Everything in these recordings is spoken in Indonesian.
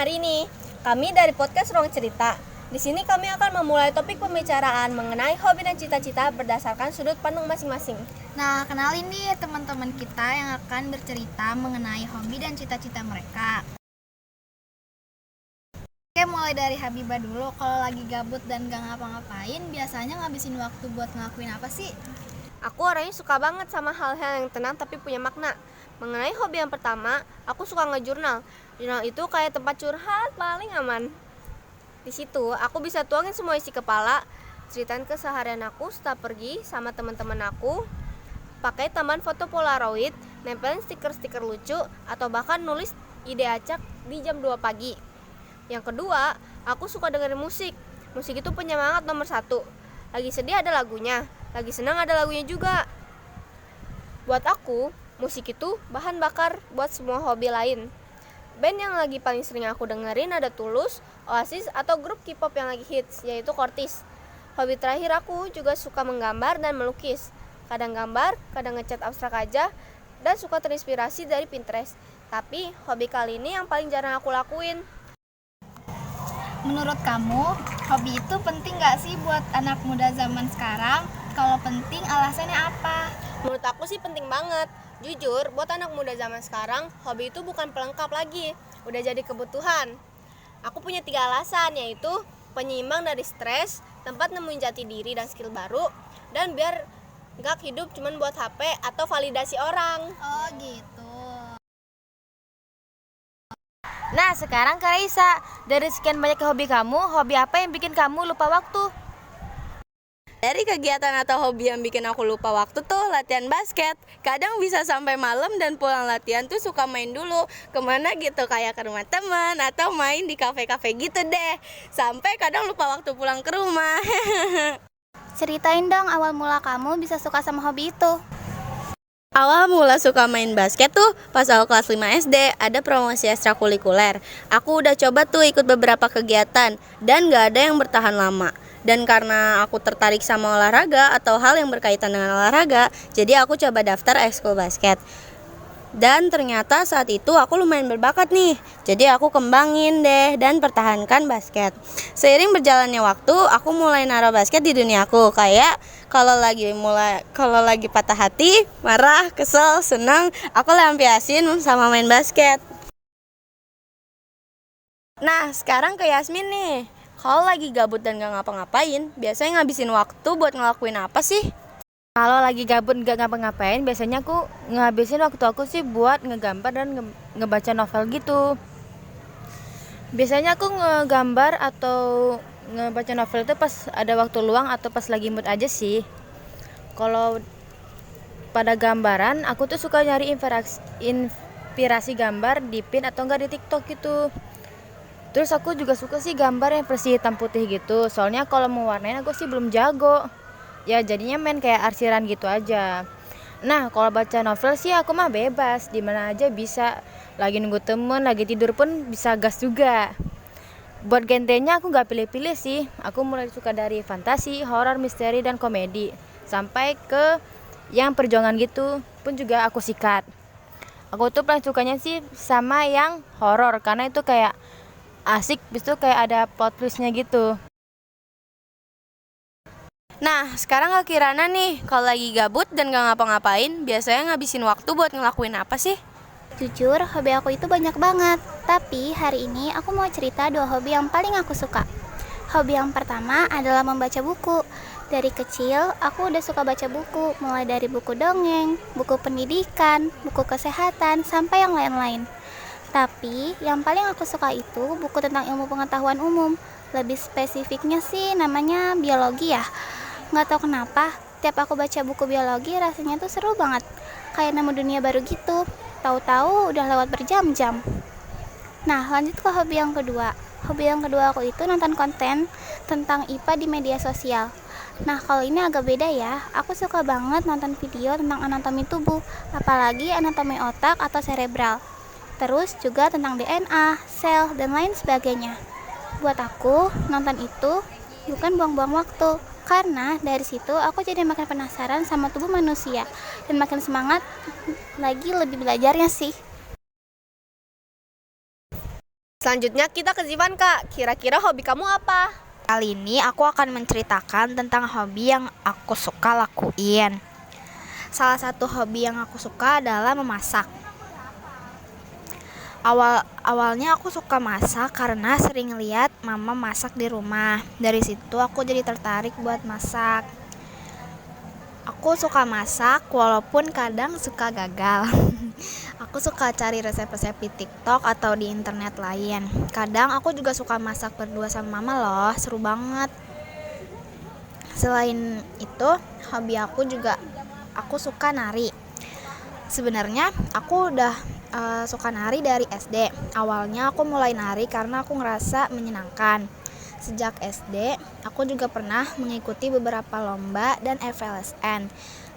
hari ini. Kami dari podcast Ruang Cerita. Di sini kami akan memulai topik pembicaraan mengenai hobi dan cita-cita berdasarkan sudut pandang masing-masing. Nah, kenalin nih teman-teman kita yang akan bercerita mengenai hobi dan cita-cita mereka. Oke, mulai dari Habibah dulu. Kalau lagi gabut dan gak ngapa-ngapain, biasanya ngabisin waktu buat ngelakuin apa sih? Aku orangnya suka banget sama hal-hal yang tenang tapi punya makna. Mengenai hobi yang pertama, aku suka ngejurnal. Jurnal itu kayak tempat curhat paling aman. Di situ aku bisa tuangin semua isi kepala, ceritain keseharian aku setelah pergi sama teman-teman aku, pakai tambahan foto polaroid, nempelin stiker-stiker lucu, atau bahkan nulis ide acak di jam 2 pagi. Yang kedua, aku suka dengerin musik. Musik itu penyemangat nomor 1. Lagi sedih ada lagunya, lagi senang ada lagunya juga. Buat aku, musik itu bahan bakar buat semua hobi lain. Band yang lagi paling sering aku dengerin ada Tulus, Oasis, atau grup K-pop yang lagi hits, yaitu Kortis. Hobi terakhir aku juga suka menggambar dan melukis. Kadang gambar, kadang ngecat abstrak aja, dan suka terinspirasi dari Pinterest. Tapi hobi kali ini yang paling jarang aku lakuin. Menurut kamu, hobi itu penting gak sih buat anak muda zaman sekarang? Kalau penting, alasannya apa? Menurut aku sih penting banget. Jujur, buat anak muda zaman sekarang, hobi itu bukan pelengkap lagi, udah jadi kebutuhan. Aku punya 3 alasan, yaitu penyeimbang dari stres, tempat nemuin jati diri dan skill baru, dan biar gak hidup cuman buat HP atau validasi orang. Oh gitu. Nah, sekarang Kak Raisa, dari sekian banyak hobi kamu, hobi apa yang bikin kamu lupa waktu? Dari kegiatan atau hobi yang bikin aku lupa waktu tuh latihan basket. Kadang bisa sampai malam dan pulang latihan tuh suka main dulu kemana gitu, kayak ke rumah teman atau main di kafe-kafe gitu deh. Sampai kadang lupa waktu pulang ke rumah. Ceritain dong awal mula kamu bisa suka sama hobi itu. Awal mula suka main basket tuh pas aku kelas 5 SD, ada promosi ekstrakurikuler. Aku udah coba tuh ikut beberapa kegiatan dan gak ada yang bertahan lama. Dan karena aku tertarik sama olahraga atau hal yang berkaitan dengan olahraga, jadi aku coba daftar ekskul basket. Dan ternyata saat itu aku lumayan berbakat nih. Jadi aku kembangin deh dan pertahankan basket. Seiring berjalannya waktu, aku mulai naruh basket di dunia aku. Kayak kalau lagi patah hati, marah, kesel, senang, aku lampiasin sama main basket. Nah, sekarang ke Yasmin nih. Kalau lagi gabut dan gak ngapa-ngapain, biasanya ngabisin waktu buat ngelakuin apa sih? Kalau lagi gabut gak ngapa-ngapain, biasanya aku ngabisin waktu aku sih buat ngegambar dan ngebaca novel gitu. Biasanya aku ngegambar atau ngebaca novel itu pas ada waktu luang atau pas lagi mood aja sih. Kalau pada gambaran, aku tuh suka nyari inspirasi gambar di pin atau enggak di TikTok gitu. Terus aku juga suka sih gambar yang versi hitam putih gitu. Soalnya kalau mau warnain aku sih belum jago. Ya jadinya main kayak arsiran gitu aja. Nah, kalau baca novel sih aku mah bebas, di mana aja bisa. Lagi nunggu temen, lagi tidur pun bisa gas juga. Buat genrenya aku gak pilih-pilih sih. Aku mulai suka dari fantasi, horor, misteri, dan komedi. Sampai ke yang perjuangan gitu pun juga aku sikat. Aku tuh paling sukanya sih sama yang horor, karena itu kayak asik, bis itu kayak ada plot twistnya gitu. Nah, sekarang ke Kirana nih. Kalau lagi gabut dan gak ngapa-ngapain, biasanya ngabisin waktu buat ngelakuin apa sih? Jujur, hobi aku itu banyak banget. Tapi hari ini aku mau cerita 2 hobi yang paling aku suka. Hobi yang pertama adalah membaca buku. Dari kecil, aku udah suka baca buku. Mulai dari buku dongeng, buku pendidikan, buku kesehatan, sampai yang lain-lain. Tapi yang paling aku suka itu buku tentang ilmu pengetahuan umum. Lebih spesifiknya sih namanya biologi ya. Gak tahu kenapa, tiap aku baca buku biologi rasanya tuh seru banget. Kayak nemu dunia baru gitu. Tahu-tahu udah lewat berjam-jam. Nah, lanjut ke hobi yang kedua. Hobi yang kedua aku itu nonton konten tentang IPA di media sosial. Nah, kalau ini agak beda ya. Aku suka banget nonton video tentang anatomi tubuh, apalagi anatomi otak atau serebral. Terus juga tentang DNA, sel, dan lain sebagainya. Buat aku, nonton itu bukan buang-buang waktu. Karena dari situ aku jadi makin penasaran sama tubuh manusia. Dan makin semangat lagi lebih belajarnya sih. Selanjutnya kita ke Zivan, Kak. Kira-kira hobi kamu apa? Kali ini aku akan menceritakan tentang hobi yang aku suka lakuin. Salah satu hobi yang aku suka adalah memasak. Awalnya aku suka masak karena sering lihat mama masak di rumah. Dari situ aku jadi tertarik buat masak. Aku suka masak walaupun kadang suka gagal. Aku suka cari resep-resep di TikTok atau di internet lain. Kadang aku juga suka masak berdua sama mama loh, seru banget. Selain itu, hobi aku suka nari. Sebenarnya aku udah suka nari dari SD. Awalnya aku mulai nari karena aku ngerasa menyenangkan. Sejak SD, aku juga pernah mengikuti beberapa lomba dan FLSN.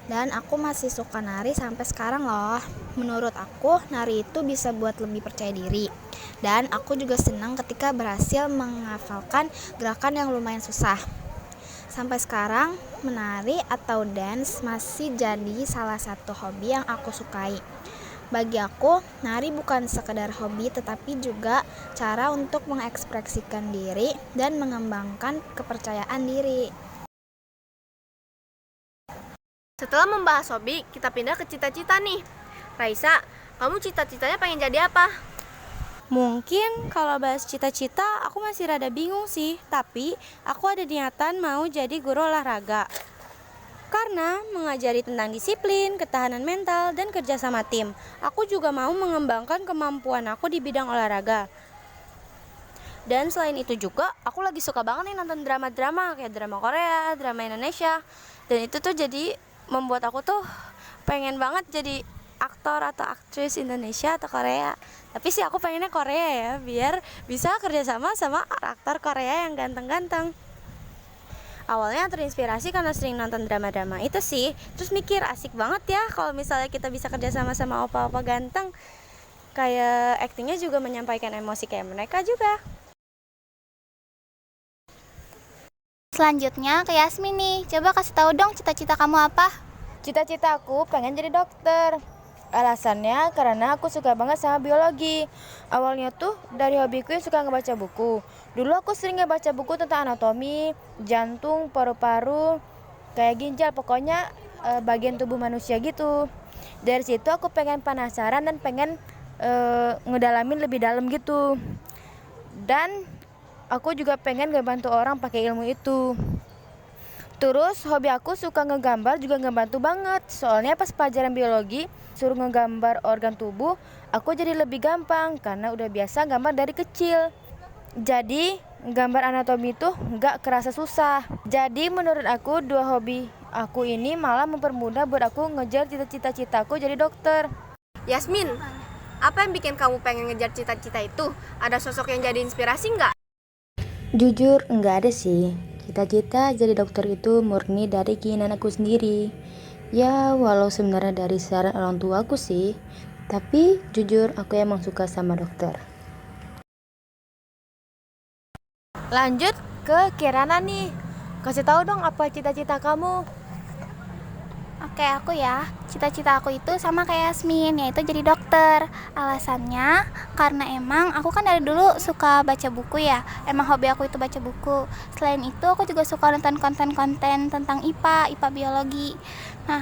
Dan aku masih suka nari sampai sekarang loh. Menurut aku, nari itu bisa buat lebih percaya diri. Dan aku juga senang ketika berhasil menghafalkan gerakan yang lumayan susah. Sampai sekarang, menari atau dance masih jadi salah satu hobi yang aku sukai. Bagi aku, nari bukan sekedar hobi tetapi juga cara untuk mengekspresikan diri dan mengembangkan kepercayaan diri. Setelah membahas hobi, kita pindah ke cita-cita nih. Raisa, kamu cita-citanya pengen jadi apa? Mungkin kalau bahas cita-cita aku masih rada bingung sih, tapi aku ada niatan mau jadi guru olahraga. Karena mengajari tentang disiplin, ketahanan mental, dan kerja sama tim. Aku juga mau mengembangkan kemampuan aku di bidang olahraga. Dan selain itu juga, aku lagi suka banget nih nonton drama-drama kayak drama Korea, drama Indonesia. Dan itu tuh jadi membuat aku tuh pengen banget jadi aktor atau aktris Indonesia atau Korea. Tapi sih aku pengennya Korea ya, biar bisa kerjasama sama aktor Korea yang ganteng-ganteng. Awalnya terinspirasi karena sering nonton drama-drama itu sih. Terus mikir asik banget ya kalau misalnya kita bisa kerjasama sama opa-opa ganteng. Kayak aktingnya juga menyampaikan emosi kayak mereka juga. Selanjutnya ke Yasmin nih. Coba kasih tahu dong cita-cita kamu apa? Cita-cita aku pengen jadi dokter. Alasannya karena aku suka banget sama biologi. Awalnya tuh dari hobiku yang suka ngebaca buku. Dulu aku sering ngebaca buku tentang anatomi, jantung, paru-paru, kayak ginjal, pokoknya bagian tubuh manusia gitu. Dari situ aku pengen penasaran dan pengen ngedalamin lebih dalam gitu. Dan aku juga pengen ngebantu orang pakai ilmu itu. Terus hobi aku suka ngegambar juga ngebantu banget. Soalnya pas pelajaran biologi suruh ngegambar organ tubuh, aku jadi lebih gampang karena udah biasa gambar dari kecil. Jadi gambar anatomi itu nggak kerasa susah. Jadi menurut aku dua hobi aku ini malah mempermudah buat aku ngejar cita-citaku jadi dokter. Yasmin, apa yang bikin kamu pengen ngejar cita-cita itu? Ada sosok yang jadi inspirasi nggak? Jujur nggak ada sih. Cita-cita jadi dokter itu murni dari keinginan aku sendiri. Ya walau sebenarnya dari saran orang tuaku sih, tapi jujur aku emang suka sama dokter. Lanjut ke Kirana nih. Kasih tahu dong apa cita-cita kamu? Oke, aku ya. Cita-cita aku itu sama kayak Yasmin, yaitu jadi dokter. Alasannya karena emang aku kan dari dulu suka baca buku ya. Emang hobi aku itu baca buku. Selain itu aku juga suka nonton konten-konten tentang IPA biologi. Nah,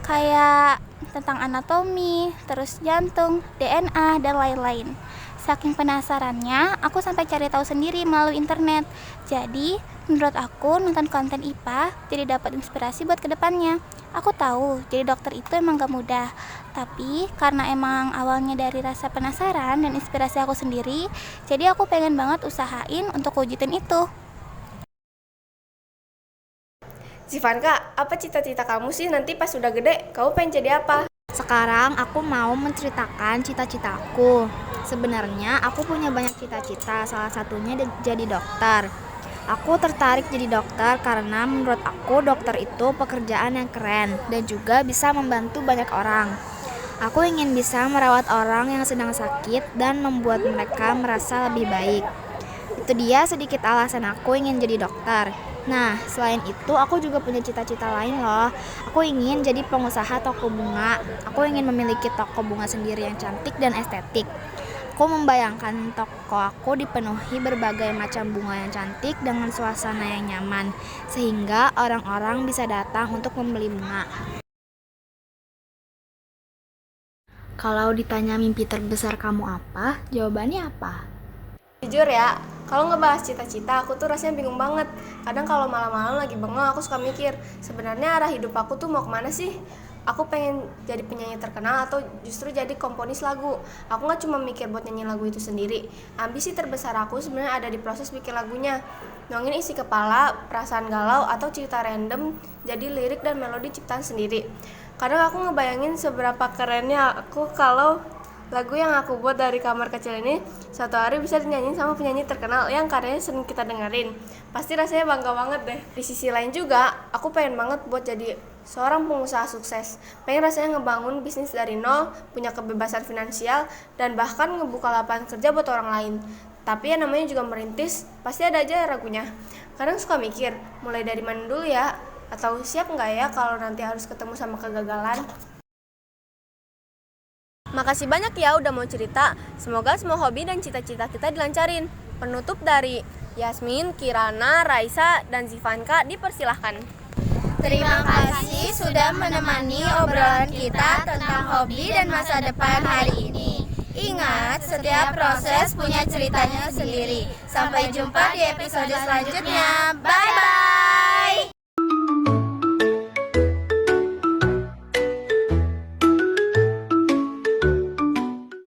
kayak tentang anatomi, terus jantung, DNA, dan lain-lain. Saking penasarannya, aku sampai cari tahu sendiri melalui internet. Jadi, menurut aku nonton konten IPA jadi dapat inspirasi buat kedepannya. Aku tahu jadi dokter itu emang gak mudah, tapi karena emang awalnya dari rasa penasaran dan inspirasi aku sendiri, jadi aku pengen banget usahain untuk wujudin itu. Zivanka, apa cita-cita kamu sih nanti pas sudah gede? Kamu pengen jadi apa? Sekarang aku mau menceritakan cita-citaku. Sebenarnya aku punya banyak cita-cita, salah satunya jadi dokter. Aku tertarik jadi dokter karena menurut aku dokter itu pekerjaan yang keren dan juga bisa membantu banyak orang. Aku ingin bisa merawat orang yang sedang sakit dan membuat mereka merasa lebih baik. Itu dia sedikit alasan aku ingin jadi dokter. Nah, selain itu aku juga punya cita-cita lain loh. Aku ingin jadi pengusaha toko bunga. Aku ingin memiliki toko bunga sendiri yang cantik dan estetik. Aku membayangkan toko aku dipenuhi berbagai macam bunga yang cantik dengan suasana yang nyaman, sehingga orang-orang bisa datang untuk membeli bunga. Kalau ditanya mimpi terbesar kamu apa, jawabannya apa? Jujur ya, kalau ngebahas cita-cita aku tuh rasanya bingung banget. Kadang kalau malam-malam lagi bengong aku suka mikir, sebenarnya arah hidup aku tuh mau kemana sih? Aku pengen jadi penyanyi terkenal atau justru jadi komponis lagu. Aku gak cuma mikir buat nyanyi lagu itu sendiri. Ambisi terbesar aku sebenarnya ada di proses bikin lagunya. Nuangin isi kepala, perasaan galau atau cerita random jadi lirik dan melodi ciptaan sendiri. Kadang aku ngebayangin seberapa kerennya aku kalau lagu yang aku buat dari kamar kecil ini suatu hari bisa dinyanyiin sama penyanyi terkenal yang karyanya sering kita dengerin. Pasti rasanya bangga banget deh. Di sisi lain juga, aku pengen banget buat jadi seorang pengusaha sukses. Pengen rasanya ngebangun bisnis dari nol, punya kebebasan finansial, dan bahkan ngebuka lapangan kerja buat orang lain. Tapi yang namanya juga merintis, pasti ada aja ragunya. Kadang suka mikir, mulai dari mana dulu ya? Atau siap nggak ya kalau nanti harus ketemu sama kegagalan? Makasih banyak ya udah mau cerita. Semoga semua hobi dan cita-cita kita dilancarin. Penutup dari Yasmin, Kirana, Raisa, dan Zivanka dipersilahkan. Terima kasih sudah menemani obrolan kita tentang hobi dan masa depan hari ini. Ingat, setiap proses punya ceritanya sendiri. Sampai jumpa di episode selanjutnya. Bye-bye!